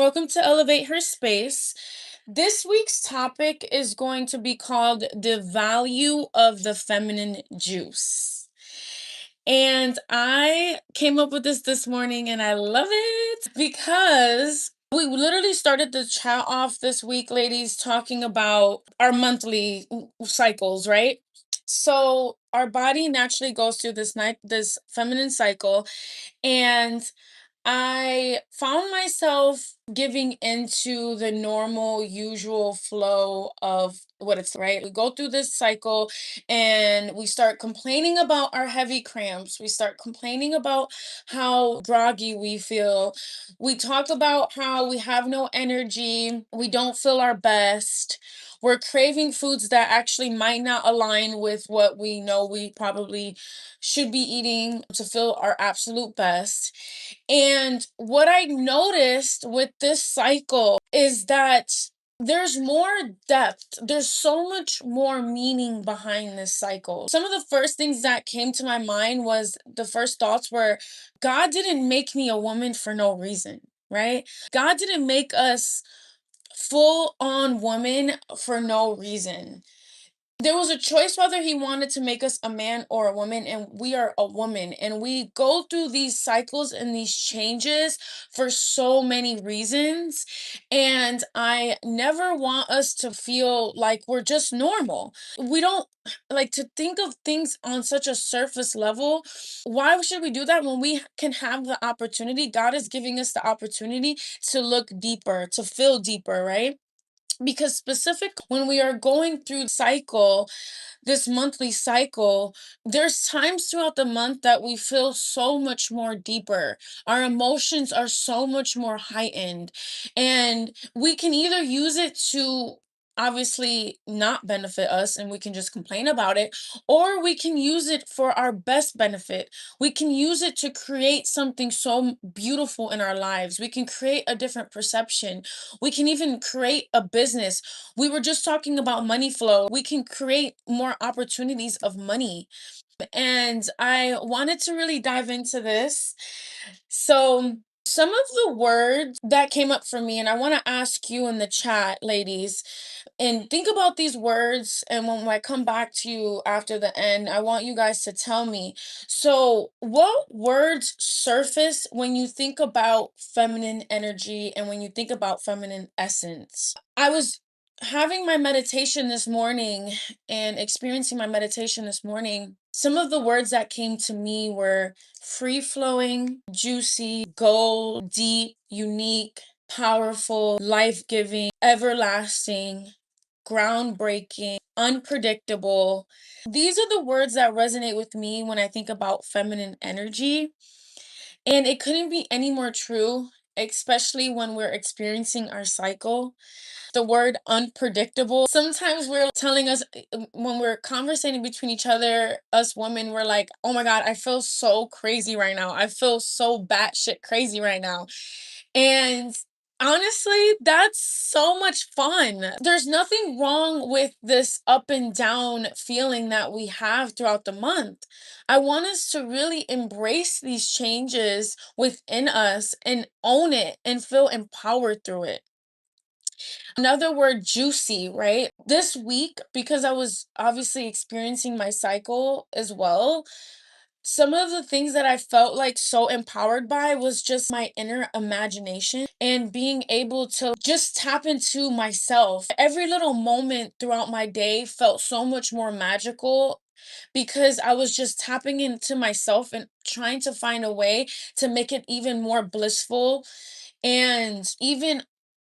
Welcome to Elevate Her Space. This week's topic is going to be called The Value of the Feminine Juice. And I came up with this morning and I love it because we literally started the chat off this week, ladies, talking about our monthly cycles, right? So our body naturally goes through this feminine cycle, and I found myself giving into the normal, usual flow of what it's right. We go through this cycle and we start complaining about our heavy cramps. We start complaining about how groggy we feel. We talk about how we have no energy. We don't feel our best. We're craving foods that actually might not align with what we know we probably should be eating to feel our absolute best. And what I noticed with this cycle is that there's more depth. There's so much more meaning behind this cycle. Some of the first things that came to my mind was the first thoughts were God didn't make me a woman for no reason, right? God didn't make us full on woman for no reason. There was a choice whether he wanted to make us a man or a woman, and we are a woman. And we go through these cycles and these changes for so many reasons. And I never want us to feel like we're just normal. We don't like to think of things on such a surface level. Why should we do that when we can have the opportunity? God is giving us the opportunity to look deeper, to feel deeper, right? Because specific when we are going through cycle, this monthly cycle, there's times throughout the month that we feel so much more deeper. Our emotions are so much more heightened, and we can either use it to obviously not benefit us and we can just complain about it, or we can use it for our best benefit. We can use it to create something so beautiful in our lives. We can create a different perception. We can even create a business. We were just talking about money flow. We can create more opportunities of money. And I wanted to really dive into this. So, some of the words that came up for me, and I want to ask you in the chat, ladies, and think about these words. And when I come back to you after the end, I want you guys to tell me. So, what words surface when you think about feminine energy and when you think about feminine essence? I was having my meditation this morning and experiencing my meditation this morning. Some of the words that came to me were free flowing, juicy, gold, deep, unique, powerful, life giving, everlasting, groundbreaking, unpredictable. These are the words that resonate with me when I think about feminine energy. And it couldn't be any more true, especially when we're experiencing our cycle. The word unpredictable. Sometimes we're telling us when we're conversating between each other, us women, we're like, oh my God, I feel so crazy right now. I feel so batshit crazy right now. And honestly, that's so much fun. There's nothing wrong with this up and down feeling that we have throughout the month. I want us to really embrace these changes within us and own it and feel empowered through it. Another word, juicy, right? This week, because I was obviously experiencing my cycle as well, some of the things that I felt like so empowered by was just my inner imagination and being able to just tap into myself. Every little moment throughout my day felt so much more magical because I was just tapping into myself and trying to find a way to make it even more blissful. And even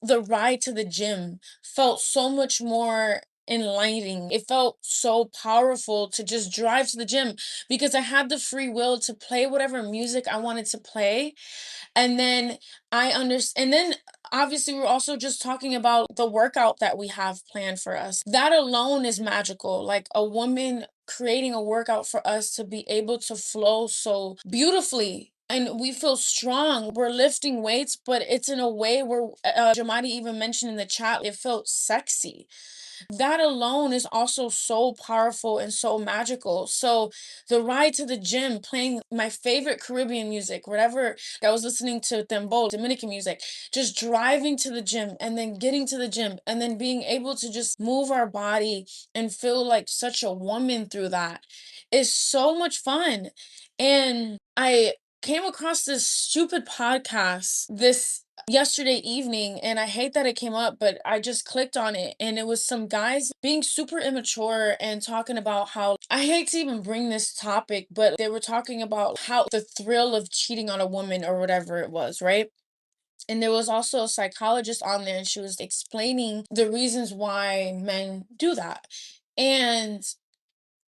the ride to the gym felt so much more enlightening. It felt so powerful to just drive to the gym because I had the free will to play whatever music I wanted to play. And then I understand. And then obviously, we're also just talking about the workout that we have planned for us. That alone is magical. Like a woman creating a workout for us to be able to flow so beautifully and we feel strong. We're lifting weights, but it's in a way where Jamadi even mentioned in the chat, it felt sexy. That alone is also so powerful and so magical. So the ride to the gym, playing my favorite Caribbean music, whatever I was listening to Dembow, Dominican music, just driving to the gym and then getting to the gym and then being able to just move our body and feel like such a woman through that is so much fun. And I came across this stupid podcast this yesterday evening, and I hate that it came up, but I just clicked on it and it was some guys being super immature and talking about how, I hate to even bring this topic, but they were talking about how the thrill of cheating on a woman or whatever it was, right? And there was also a psychologist on there and she was explaining the reasons why men do that. And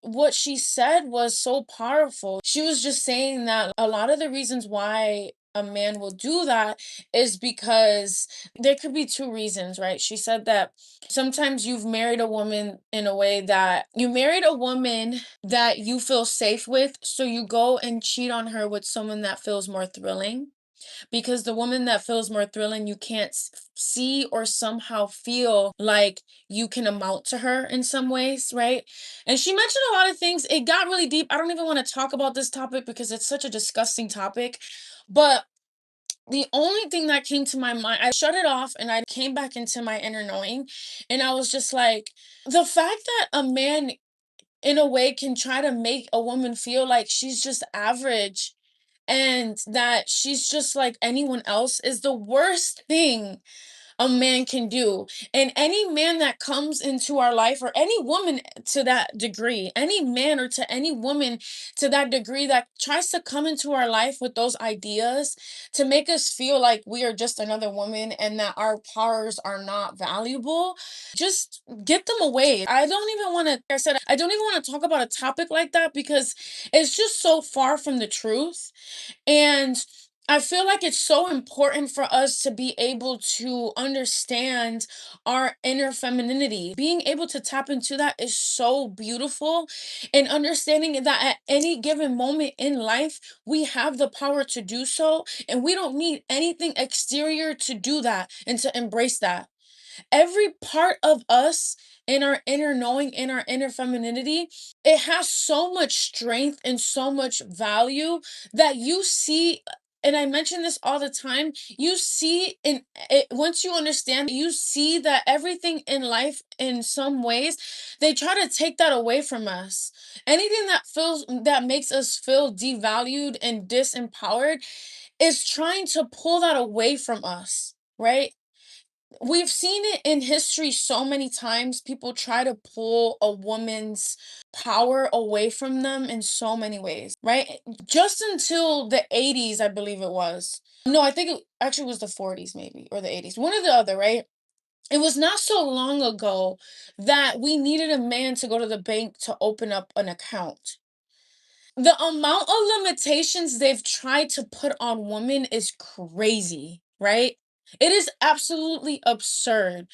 what she said was so powerful. She was just saying that a lot of the reasons why a man will do that is because there could be two reasons, right? She said that sometimes you've married a woman in a way that you married a woman that you feel safe with, so you go and cheat on her with someone that feels more thrilling, because the woman that feels more thrilling, you can't see or somehow feel like you can amount to her in some ways, right? And she mentioned a lot of things. It got really deep. I don't even want to talk about this topic because it's such a disgusting topic. But the only thing that came to my mind, I shut it off and I came back into my inner knowing. And I was just like, the fact that a man, in a way, can try to make a woman feel like she's just average and that she's just like anyone else is the worst thing a man can do. And any man that comes into our life, or any woman to that degree, any man or to any woman to that degree that tries to come into our life with those ideas to make us feel like we are just another woman and that our powers are not valuable, just get them away. I don't even want to, like I said, I don't even want to talk about a topic like that because it's just so far from the truth. And I feel like it's so important for us to be able to understand our inner femininity. Being able to tap into that is so beautiful. And understanding that at any given moment in life, we have the power to do so. And we don't need anything exterior to do that and to embrace that. Every part of us, in our inner knowing, in our inner femininity, it has so much strength and so much value that you see. And I mention this all the time, you see in it, once you understand, you see that everything in life, in some ways, they try to take that away from us. Anything that makes us feel devalued and disempowered is trying to pull that away from us, right? We've seen it in history so many times. People try to pull a woman's power away from them in so many ways, right? Just until the 80s, I believe it was. No, I think it actually was the 40s, maybe, or the 80s. One or the other, right? It was not so long ago that we needed a man to go to the bank to open up an account. The amount of limitations they've tried to put on women is crazy, right? It is absolutely absurd.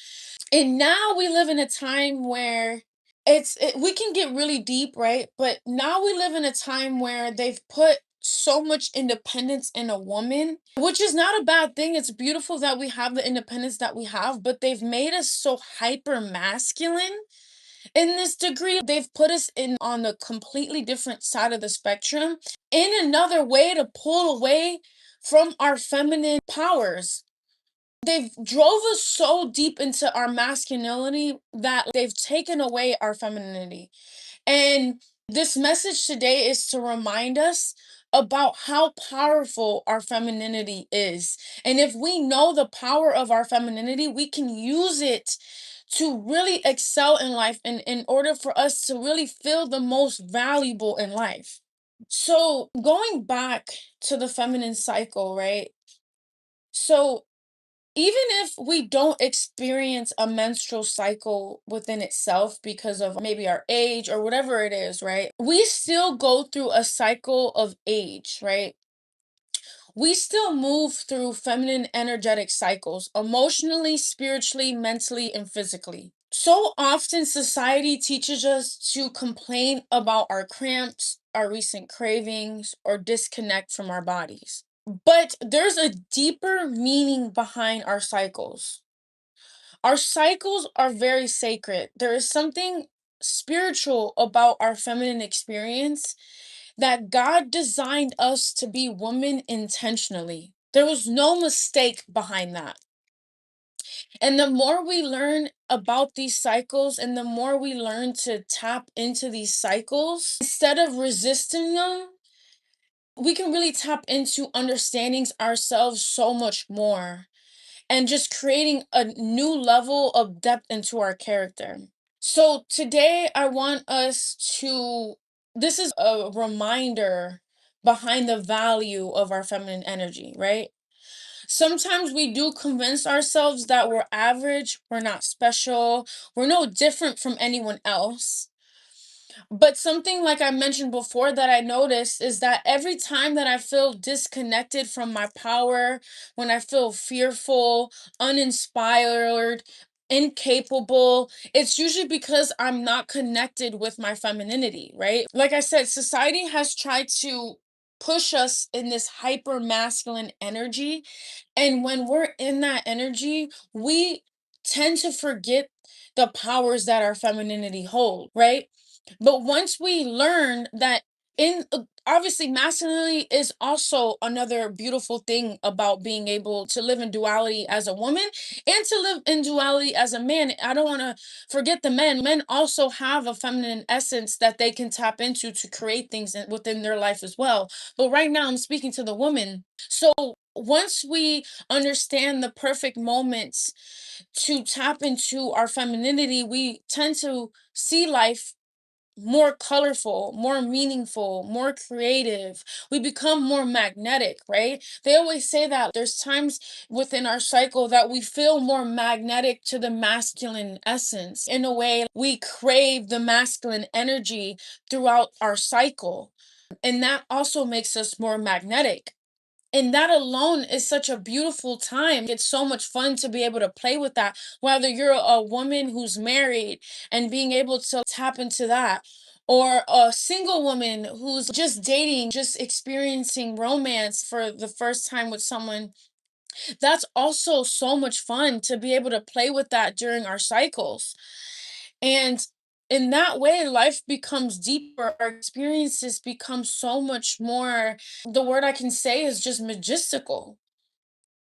And now we live in a time where we can get really deep, right? But now we live in a time where they've put so much independence in a woman, which is not a bad thing. It's beautiful that we have the independence that we have, but they've made us so hyper masculine in this degree. They've put us in on the completely different side of the spectrum in another way to pull away from our feminine powers. They've drove us so deep into our masculinity that they've taken away our femininity. And this message today is to remind us about how powerful our femininity is. And if we know the power of our femininity, we can use it to really excel in life and in order for us to really feel the most valuable in life. So, going back to the feminine cycle, right? So, even if we don't experience a menstrual cycle within itself because of maybe our age or whatever it is, right? We still go through a cycle of age, right? We still move through feminine energetic cycles emotionally, spiritually, mentally, and physically. So often, society teaches us to complain about our cramps, our recent cravings, or disconnect from our bodies. But there's a deeper meaning behind our cycles. Our cycles are very sacred. There is something spiritual about our feminine experience that God designed us to be women intentionally. There was no mistake behind that. And the more we learn about these cycles and the more we learn to tap into these cycles, instead of resisting them, we can really tap into understanding ourselves so much more and just creating a new level of depth into our character. So today I want us to this is a reminder behind the value of our feminine energy, right? Sometimes we do convince ourselves that we're average, we're not special, we're no different from anyone else. But something like I mentioned before that I noticed is that every time that I feel disconnected from my power, when I feel fearful, uninspired, incapable, it's usually because I'm not connected with my femininity, right? Like I said, society has tried to push us in this hyper masculine energy. And when we're in that energy, we tend to forget the powers that our femininity hold, right? But once we learn that obviously masculinity is also another beautiful thing about being able to live in duality as a woman and to live in duality as a man. I don't want to forget the men. Men also have a feminine essence that they can tap into to create things within their life as well. But right now I'm speaking to the woman. So once we understand the perfect moments to tap into our femininity, we tend to see life more colorful, more meaningful, more creative. We become more magnetic, right? They always say that there's times within our cycle that we feel more magnetic to the masculine essence. In a way, we crave the masculine energy throughout our cycle. And that also makes us more magnetic. And that alone is such a beautiful time. It's so much fun to be able to play with that, whether you're a woman who's married and being able to tap into that, or a single woman who's just dating, just experiencing romance for the first time with someone. That's also so much fun to be able to play with that during our cycles. And in that way, life becomes deeper. Our experiences become so much more, the word I can say is just majestical.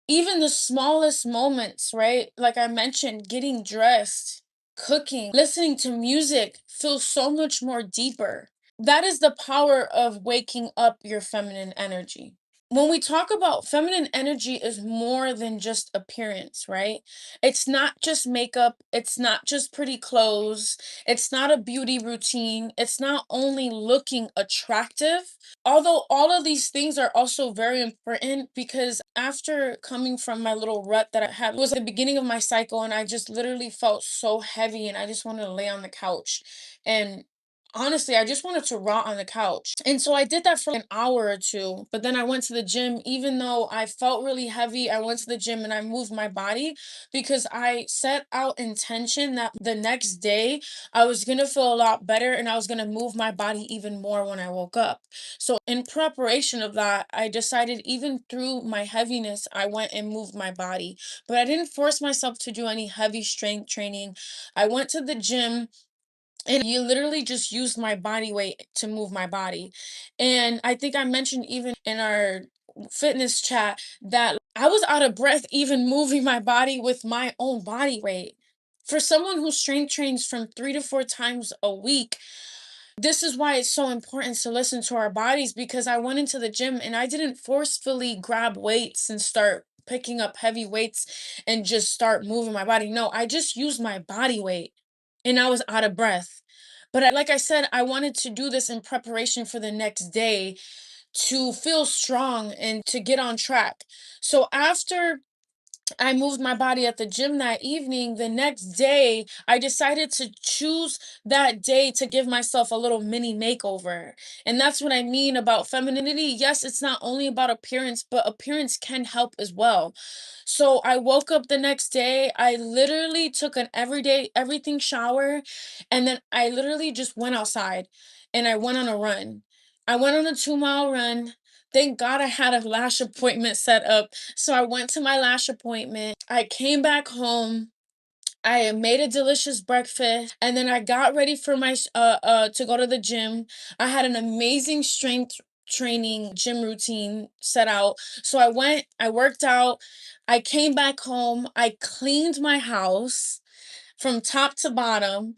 Even the smallest moments, right? Like I mentioned, getting dressed, cooking, listening to music feels so much more deeper. That is the power of waking up your feminine energy. When we talk about feminine energy is more than just appearance, right? It's not just makeup, it's not just pretty clothes, it's not a beauty routine, it's not only looking attractive. Although all of these things are also very important because after coming from my little rut that I had, it was the beginning of my cycle and I just literally felt so heavy and I just wanted to lay on the couch. And honestly, I just wanted to rot on the couch. And so I did that for an hour or two, but then I went to the gym. Even though I felt really heavy, I went to the gym and I moved my body because I set out intention that the next day I was gonna feel a lot better and I was gonna move my body even more when I woke up. So in preparation of that, I decided even through my heaviness, I went and moved my body. But I didn't force myself to do any heavy strength training. I went to the gym and you literally just used my body weight to move my body. And I think I mentioned even in our fitness chat that I was out of breath even moving my body with my own body weight. For someone who strength trains from 3 to 4 times a week, this is why it's so important to listen to our bodies because I went into the gym and I didn't forcefully grab weights and start picking up heavy weights and just start moving my body. No, I just used my body weight and I was out of breath. But like I said, I wanted to do this in preparation for the next day to feel strong and to get on track. So after I moved my body at the gym that evening, the next day, I decided to choose that day to give myself a little mini makeover. And that's what I mean about femininity. Yes, it's not only about appearance, but appearance can help as well. So I woke up the next day, I literally took an everyday everything shower, and then I literally just went outside and I went on a run. I went on a 2-mile run. Thank God I had a lash appointment set up. So I went to my lash appointment. I came back home. I made a delicious breakfast and then I got ready for my to go to the gym. I had an amazing strength training gym routine set out. So I went, I worked out, I came back home, I cleaned my house from top to bottom.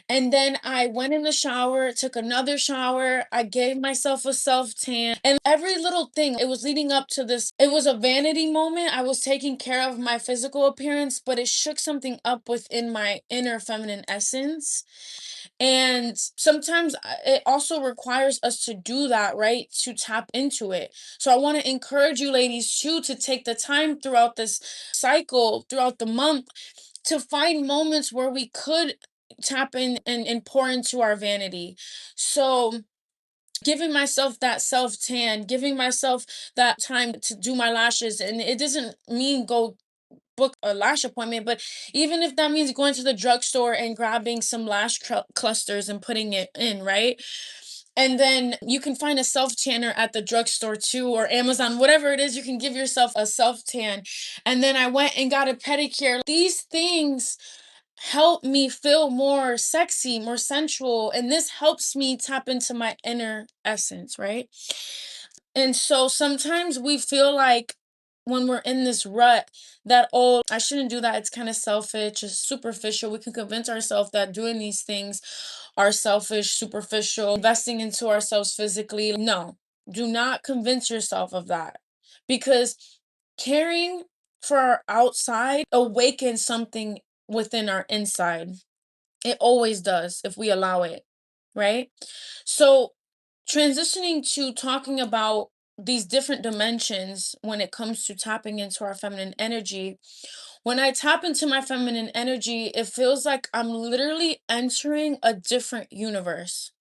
And then I went in the shower, took another shower. I gave myself a self tan and every little thing. It was leading up to this. It was a vanity moment. I was taking care of my physical appearance, but it shook something up within my inner feminine essence. And sometimes it also requires us to do that, right? To tap into it. So I want to encourage you ladies too to take the time throughout this cycle, throughout the month, to find moments where we could tap in and pour into our vanity. So giving myself that self tan, giving myself that time to do my lashes, and it doesn't mean go book a lash appointment, but even if that means going to the drugstore and grabbing some clusters and putting it in, right? And then you can find a self tanner at the drugstore too, or Amazon, whatever it is, you can give yourself a self tan. And then I went and got a pedicure. These things help me feel more sexy, more sensual, and this helps me tap into my inner essence, right? And so sometimes we feel like when we're in this rut that, oh, I shouldn't do that. It's kind of selfish, it's superficial. We can convince ourselves that doing these things are selfish, superficial, investing into ourselves physically. No, do not convince yourself of that because caring for our outside awakens something within our inside. It always does if we allow it, right? So, transitioning to talking about these different dimensions when it comes to tapping into our feminine energy. When I tap into my feminine energy, it feels like I'm literally entering a different universe.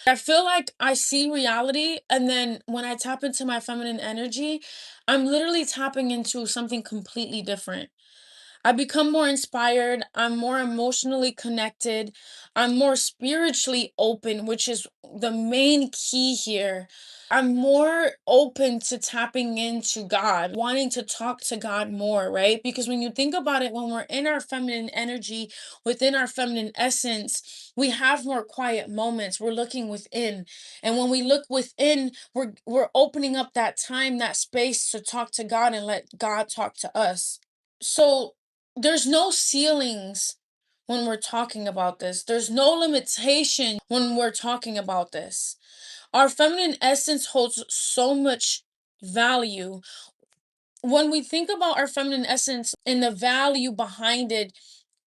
I feel like I see reality, and then when I tap into my feminine energy, I'm literally tapping into something completely different. I become more inspired. I'm more emotionally connected. I'm more spiritually open, which is the main key here. I'm more open to tapping into God, wanting to talk to God more, right? Because when you think about it, when we're in our feminine energy, within our feminine essence, we have more quiet moments. We're looking within. And when we look within, we're opening up that time, that space to talk to God and let God talk to us. So there's no ceilings when we're talking about this. There's no limitation when we're talking about this. Our feminine essence holds so much value. When we think about our feminine essence and the value behind it,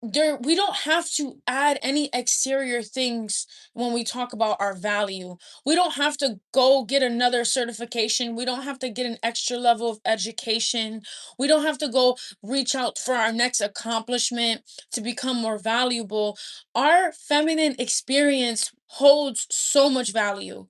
we don't have to add any exterior things when we talk about our value. We don't have to go get another certification. We don't have to get an extra level of education. We don't have to go reach out for our next accomplishment to become more valuable. Our feminine experience holds so much value.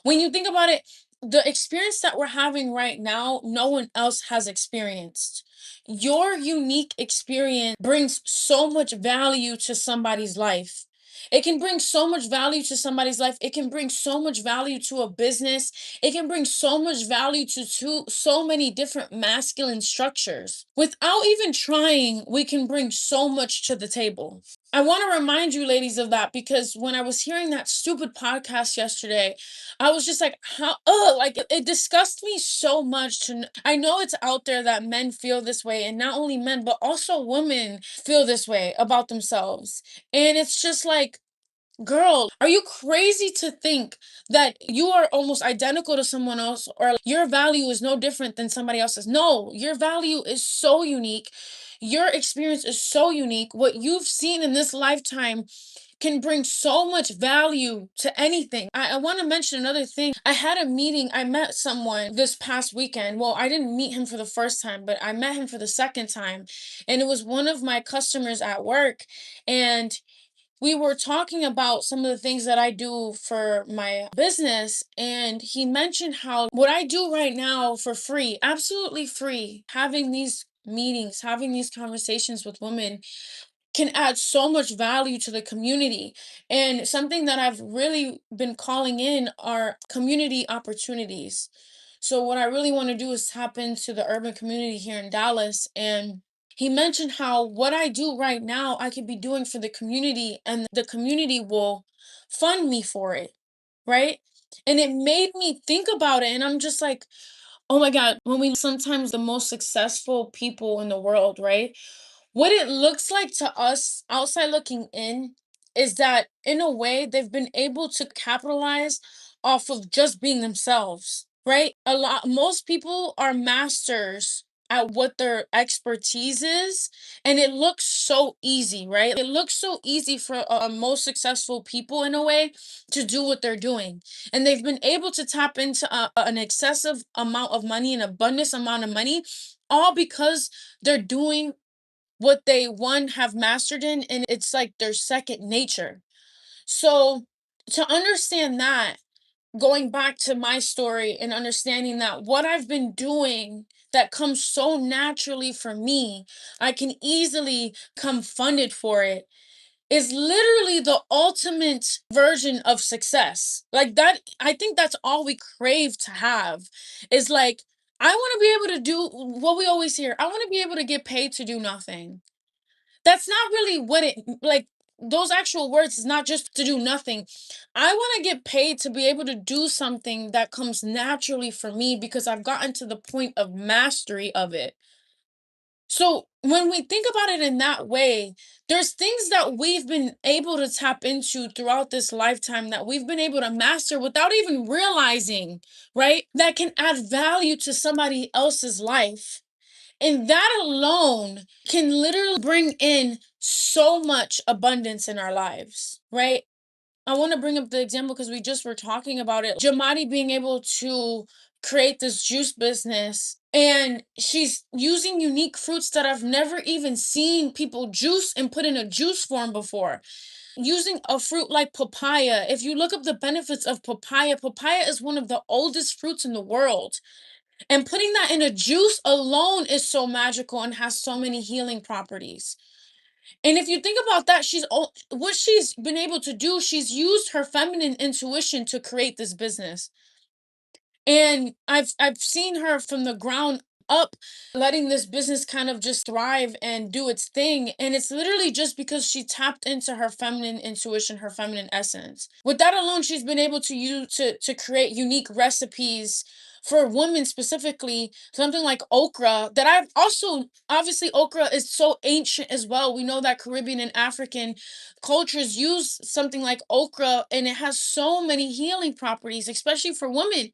When you think about it, the experience that we're having right now, no one else has experienced. Your unique experience brings so much value to somebody's life. It can bring so much value to somebody's life. It can bring so much value to a business. It can bring so much value to so many different masculine structures. Without even trying, we can bring so much to the table. I want to remind you ladies of that because when I was hearing that stupid podcast yesterday, I was just like, how, like it disgusts me so much I know it's out there that men feel this way, and not only men, but also women feel this way about themselves. And it's just like, girl, are you crazy to think that you are almost identical to someone else or your value is no different than somebody else's? No, your value is so unique. Your experience is so unique. What you've seen in this lifetime can bring so much value to anything. I want to mention another thing. I had a meeting, I met someone this past weekend. Well, I didn't meet him for the first time, but I met him for the second time. And it was one of my customers at work. And we were talking about some of the things that I do for my business, and he mentioned how what I do right now for free, absolutely free, having these meetings, having these conversations with women can add so much value to the community. And something that I've really been calling in are community opportunities. So, what I really want to do is tap into the urban community here in Dallas. And he mentioned how what I do right now, I could be doing for the community, and the community will fund me for it. Right. And it made me think about it. And I'm just like, oh my God, when we sometimes the most successful people in the world, right? What it looks like to us outside looking in is that in a way they've been able to capitalize off of just being themselves, right? A lot most people are masters at what their expertise is, and it looks so easy, right? It looks so easy for most successful people in a way to do what they're doing. And they've been able to tap into an excessive amount of money, an abundance amount of money, all because they're doing what they one have mastered in, and it's like their second nature. So to understand that, going back to my story and understanding that what I've been doing that comes so naturally for me, I can easily come funded for it, is literally the ultimate version of success. Like that, I think that's all we crave to have, is like, I want to be able to do what we always hear. I want to be able to get paid to do nothing. That's not really what it like, those actual words is not just to do nothing. I want to get paid to be able to do something that comes naturally for me because I've gotten to the point of mastery of it. So when we think about it in that way, there's things that we've been able to tap into throughout this lifetime that we've been able to master without even realizing, right? That can add value to somebody else's life. And that alone can literally bring in so much abundance in our lives, right? I want to bring up the example because we just were talking about it. Jamadi being able to create this juice business, and she's using unique fruits that I've never even seen people juice and put in a juice form before. Using a fruit like papaya, if you look up the benefits of papaya, papaya is one of the oldest fruits in the world. And putting that in a juice alone is so magical and has so many healing properties. And if you think about that, what she's been able to do, she's used her feminine intuition to create this business. And I've seen her from the ground up letting this business kind of just thrive and do its thing, and it's literally just because she tapped into her feminine intuition, her feminine essence. With that alone, she's been able to use to create unique recipes for women, specifically something like okra, that I've also, obviously okra is so ancient as well. We know that Caribbean and African cultures use something like okra, and it has so many healing properties, especially for women.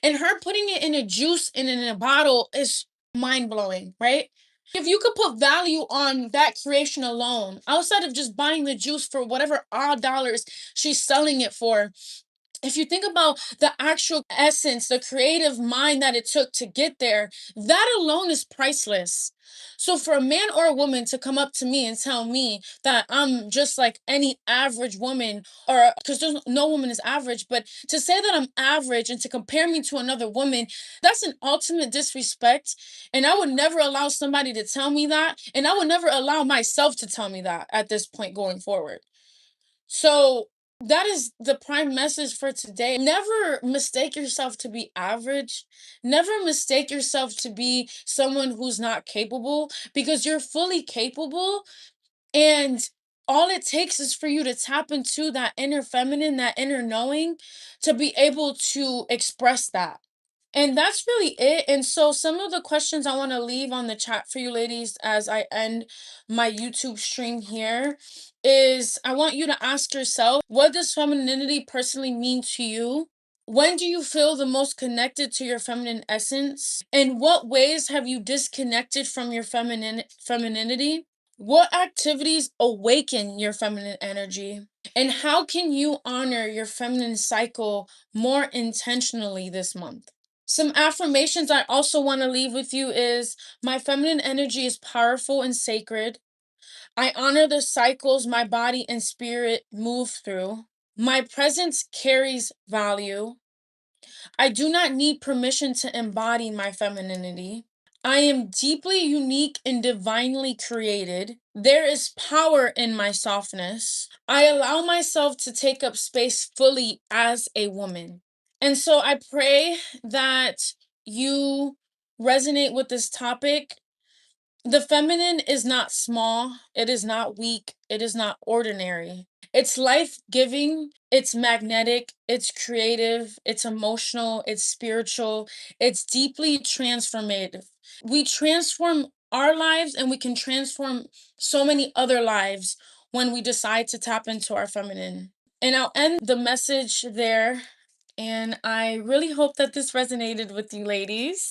And her putting it in a juice and in a bottle is mind blowing, right? If you could put value on that creation alone, outside of just buying the juice for whatever odd dollars she's selling it for, if you think about the actual essence, the creative mind that it took to get there, that alone is priceless. So for a man or a woman to come up to me and tell me that I'm just like any average woman, or because there's no woman is average, but to say that I'm average and to compare me to another woman, that's an ultimate disrespect. And I would never allow somebody to tell me that. And I would never allow myself to tell me that at this point going forward. So that is the prime message for today. Never mistake yourself to be average. Never mistake yourself to be someone who's not capable, because you're fully capable. And all it takes is for you to tap into that inner feminine, that inner knowing, to be able to express that. And that's really it. And so, some of the questions I want to leave on the chat for you ladies as I end my YouTube stream here is, I want you to ask yourself, what does femininity personally mean to you? When do you feel the most connected to your feminine essence? In what ways have you disconnected from your femininity? What activities awaken your feminine energy? And how can you honor your feminine cycle more intentionally this month? Some affirmations I also want to leave with you is my feminine energy is powerful and sacred. I honor the cycles my body and spirit move through. My presence carries value. I do not need permission to embody my femininity. I am deeply unique and divinely created. There is power in my softness. I allow myself to take up space fully as a woman. And so I pray that you resonate with this topic. The feminine is not small, it is not weak, it is not ordinary. It's life giving, it's magnetic, it's creative, it's emotional, it's spiritual, it's deeply transformative. We transform our lives and we can transform so many other lives when we decide to tap into our feminine. And I'll end the message there. And I really hope that this resonated with you, ladies.